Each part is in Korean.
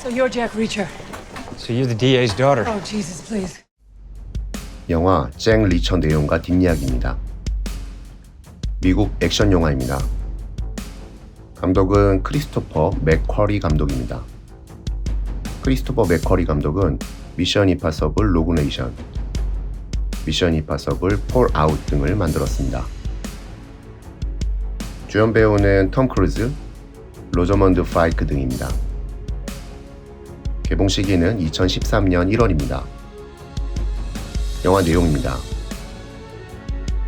So you're Jack Reacher. So you're the DA's daughter. Oh, Jesus, please. 영화 잭 리처 내용과 뒷이야기입니다. 미국 액션 영화입니다. 감독은 크리스토퍼 맥쿼리 감독입니다. 크리스토퍼 맥쿼리 감독은 미션 임파서블 로그 네이션, 미션 임파서블 폴 아웃 등을 만들었습니다. 주연 배우는 톰 크루즈, 로저먼드 파이크 등입니다. 개봉 시기는 2013년 1월입니다. 영화 내용입니다.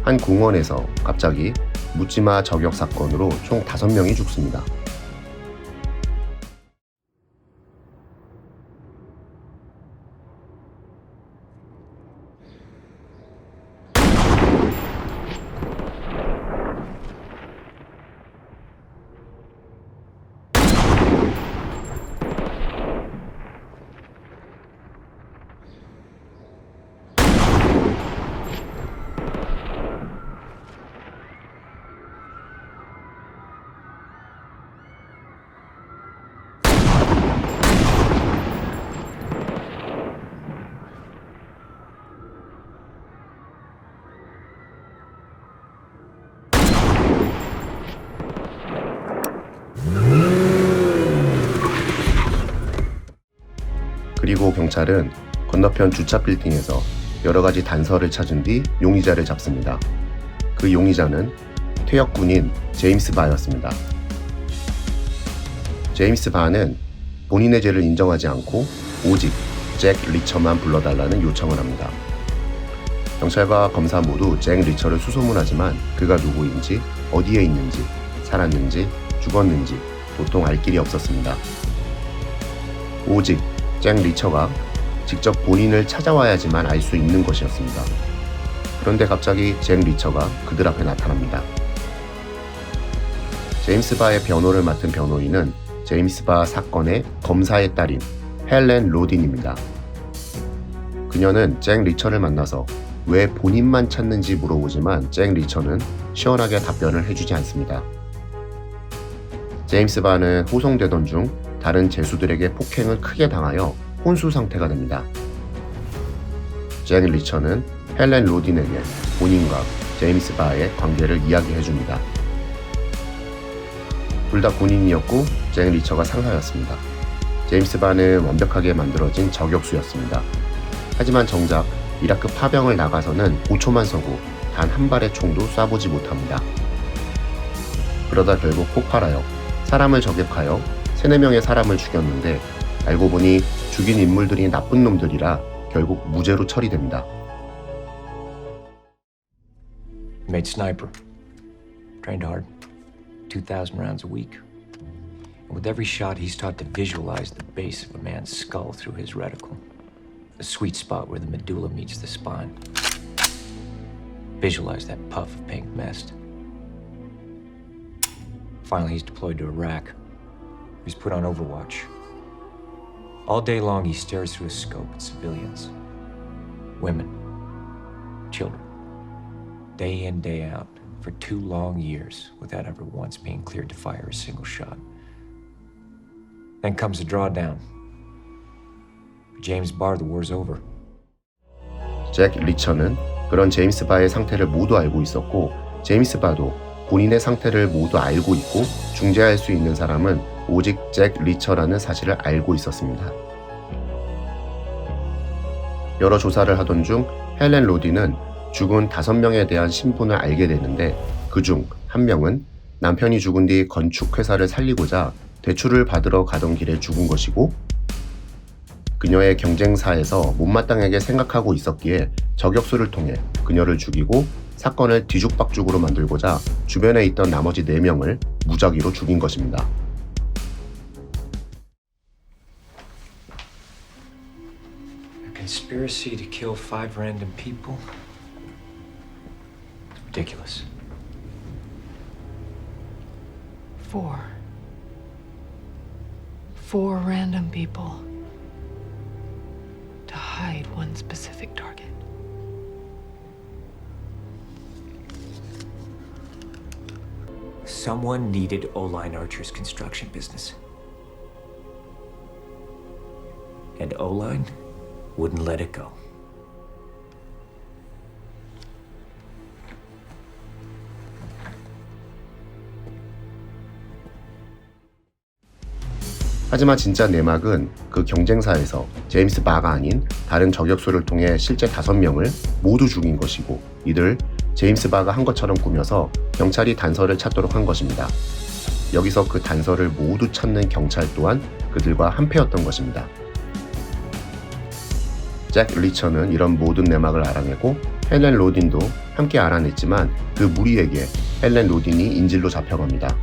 한 공원에서 갑자기 묻지마 저격 사건으로 총 5명이 죽습니다. 그리고 경찰은 건너편 주차 빌딩에서 여러 가지 단서를 찾은 뒤 용의자를 잡습니다. 그 용의자는 퇴역 군인 제임스 바였습니다. 제임스 바는 본인의 죄를 인정하지 않고 오직 잭 리처만 불러달라는 요청을 합니다. 경찰과 검사 모두 잭 리처를 수소문하지만 그가 누구인지, 어디에 있는지, 살았는지, 죽었는지 도통 알 길이 없었습니다. 오직 잭 리처가 직접 본인을 찾아와야지만 알 수 있는 것이었습니다. 그런데 갑자기 잭 리처가 그들 앞에 나타납니다. 제임스 바의 변호를 맡은 변호인은 제임스 바 사건의 검사의 딸인 헬렌 로딘입니다. 그녀는 잭 리처를 만나서 왜 본인만 찾는지 물어보지만 잭 리처는 시원하게 답변을 해주지 않습니다. 제임스 바는 호송되던 중 다른 죄수들에게 폭행을 크게 당하여 혼수 상태가 됩니다. 잭 리처는 헬렌 로딘에게 본인과 제임스 바의 관계를 이야기해줍니다. 둘 다 군인이었고 잭 리처가 상사였습니다. 제임스 바는 완벽하게 만들어진 저격수였습니다. 하지만 정작 이라크 파병을 나가서는 5초만 서고 단 한 발의 총도 쏴보지 못합니다. 그러다 결국 폭발하여 사람을 저격하여 3-4명의 사람을 죽였는데 알고 보니 죽인 인물들이 나쁜 놈들이라 결국 무죄로 처리됩니다. Made sniper. Trained hard. 2,000 rounds a week. And with every shot, he's taught to visualize the base of a man's skull through his reticle. The sweet spot where the medulla meets the spine. Visualize that puff of pink mist. Finally, he's deployed to Iraq. He's put on Overwatch. All day long, he stares through a scope at civilians, women, children, day in, day out, for 2 long years, without ever once being cleared to fire a single shot. Then comes the drawdown. For James Barr, the war's over. 잭 리처는 그런 제임스 바의 상태를 모두 알고 있었고 제임스 바도 본인의 상태를 모두 알고 있고 중재할 수 있는 사람은 오직 잭 리처라는 사실을 알고 있었습니다. 여러 조사를 하던 중 헬렌 로딘은 죽은 5명에 대한 신분을 알게 되는데 그중 1명은 남편이 죽은 뒤 건축회사를 살리고자 대출을 받으러 가던 길에 죽은 것이고 그녀의 경쟁사에서 못마땅하게 생각하고 있었기에 저격수를 통해 그녀를 죽이고 사건을 뒤죽박죽으로 만들고자 주변에 있던 나머지 4명을 무작위로 죽인 것입니다. A conspiracy to kill 5 random people? It's ridiculous. 4. 4 random people to hide one specific target. Someone needed Oline Archer's construction business. And O-Line wouldn't let it go. 하지만 진짜 내막은 그 경쟁사에서 제임스 바가 아닌 다른 저격수를 통해 실제 5명을 모두 죽인 것이고, 이들 제임스 바가 한 것처럼 꾸며서 경찰이 단서를 찾도록 한 것입니다. 여기서 그 단서를 모두 찾는 경찰 또한 그들과 한패였던 것입니다. 잭 리처는 이런 모든 내막을 알아내고 헬렌 로딘도 함께 알아냈지만 그 무리에게 헬렌 로딘이 인질로 잡혀갑니다.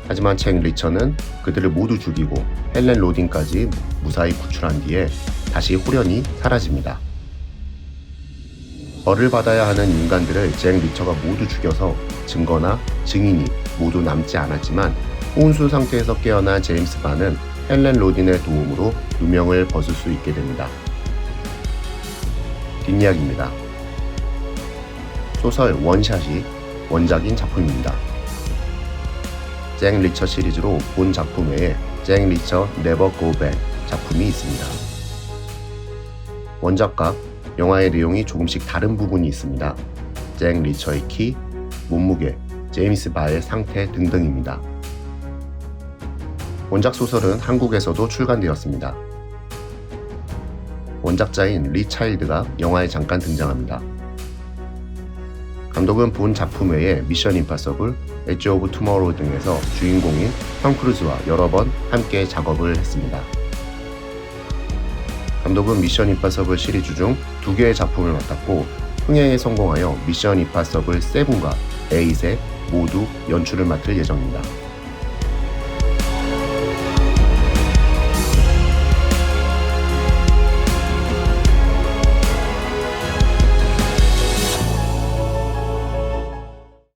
하지만 잭 리처는 그들을 모두 죽이고 헬렌 로딘까지 무사히 구출한 뒤에 다시 홀연히 사라집니다. 벌을 받아야 하는 인간들을 잭 리처가 모두 죽여서 증거나 증인이 모두 남지 않았지만 혼수 상태에서 깨어난 제임스 바는 헬렌 로딘의 도움으로 누명을 벗을 수 있게 됩니다. 뒷이야기입니다. 소설 원샷이 원작인 작품입니다. 잭 리처 시리즈로 본 작품 외에 잭 리처 네버 고 백 작품이 있습니다. 원작과 영화의 내용이 조금씩 다른 부분이 있습니다. 잭 리처의 키, 몸무게, 제임스 바의 상태 등등입니다. 원작 소설은 한국에서도 출간되었습니다. 원작자인 리 차일드가 영화에 잠깐 등장합니다. 감독은 본 작품 외에 미션 임파서블, 엣지 오브 투모로우 등에서 주인공인 톰 크루즈와 여러 번 함께 작업을 했습니다. 감독은 미션 임파서블 시리즈 중 2개의 작품을 맡았고 흥행에 성공하여 미션 임파서블 7과 8에 모두 연출을 맡을 예정입니다.